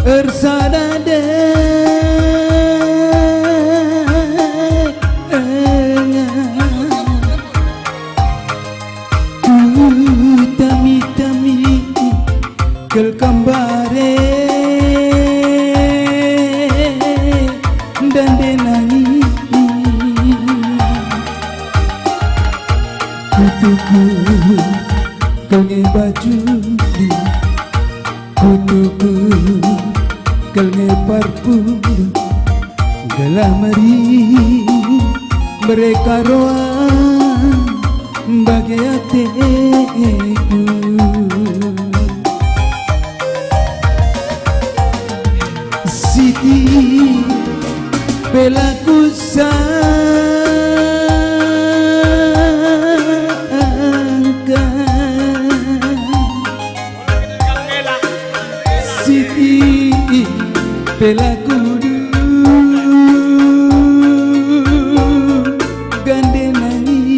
Ersadade tami-tami kel kambare dan denangi kutuku kau ngebaju kutuku kalne parfum galamari mereka roa bagai hatiku Siti belaku sangka Siti belaku gandenangi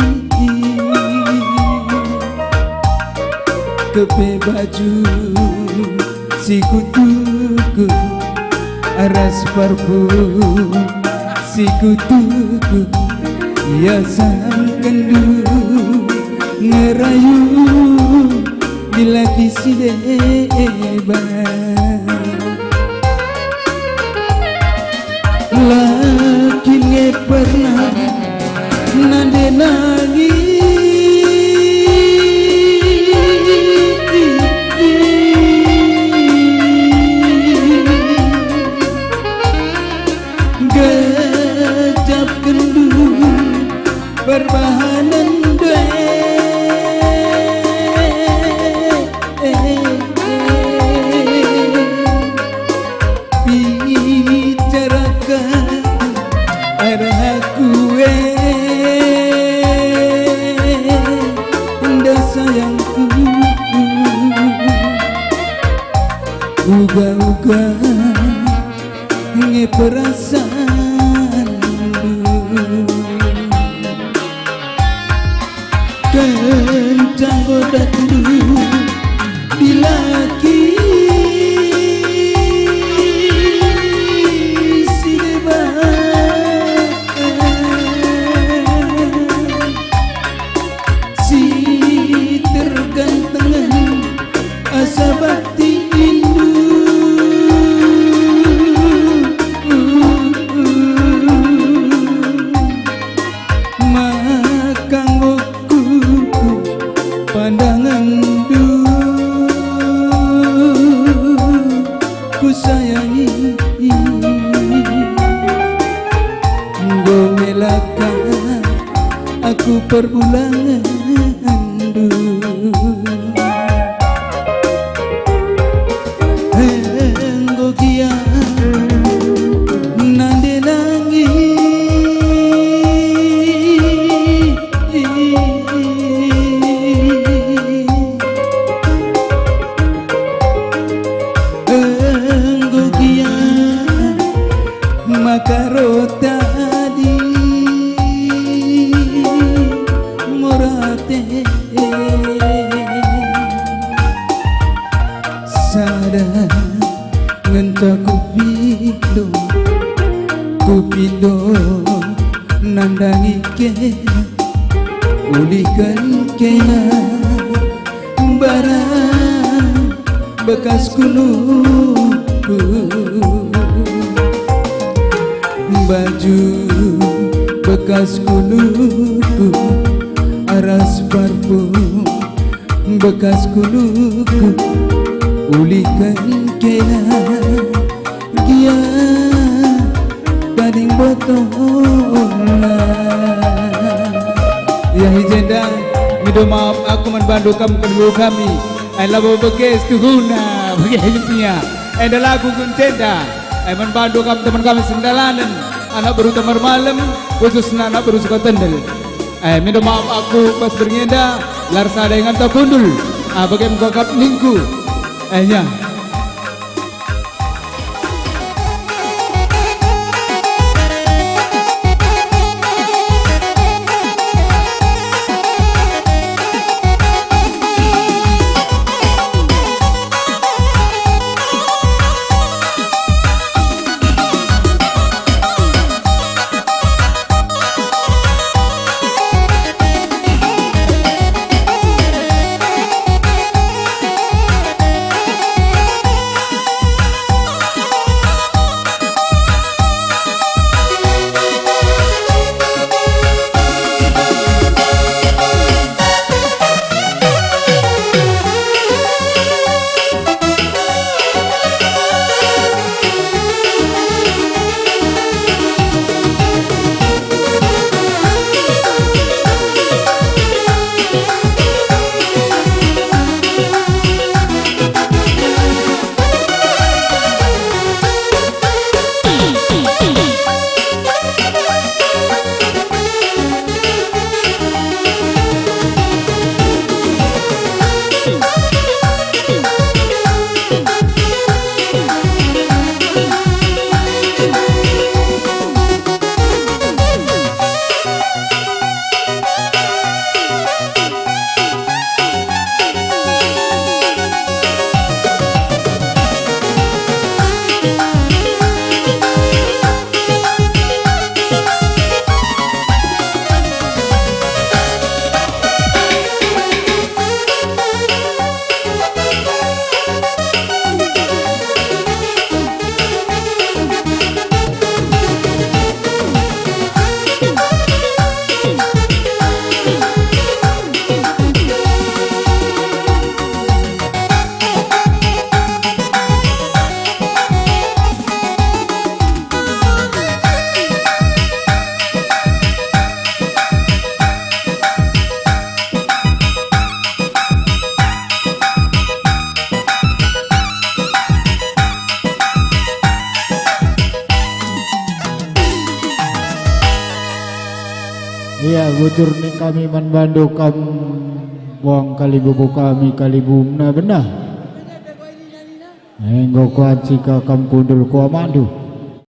kepe baju si kutuku aras parfum si kutuku ya sang kendu ngerayu bila kisi deba lakin pernah nande lagi gajap kendu berbahanan due bicarakan arahku nda sayangku uga-uga nge perasaan kencang godak bila kisi debat si tergantengan asa bakti indu makangku pandangan du ku sayangi gomelakan aku perbulangan du enggo kia nande nangi enggo kia makaro tadi morate sadar ngenta kupindo nandangi kena ulikan kena barang bekas kunuku baju bekas kunuku aras parfum bekas kunuku ulikan kena kia gading botola ya hijenda mido maaf aku membantu kamu kedua kami labo beges tuhuna bagi hidupnya ada lagu kuntenda membantu kamu teman kami sendalanan anak baru tamar malam khususnya anak baru suka tendel minta maaf aku pas bernyenda larsa dengan tak kundul bagi mengkakap lingku ya Iya bujur nih kami manbandu kam buang kali bubu kami kali bumna benar. Engkau kuat jika kam kundul kuamandu.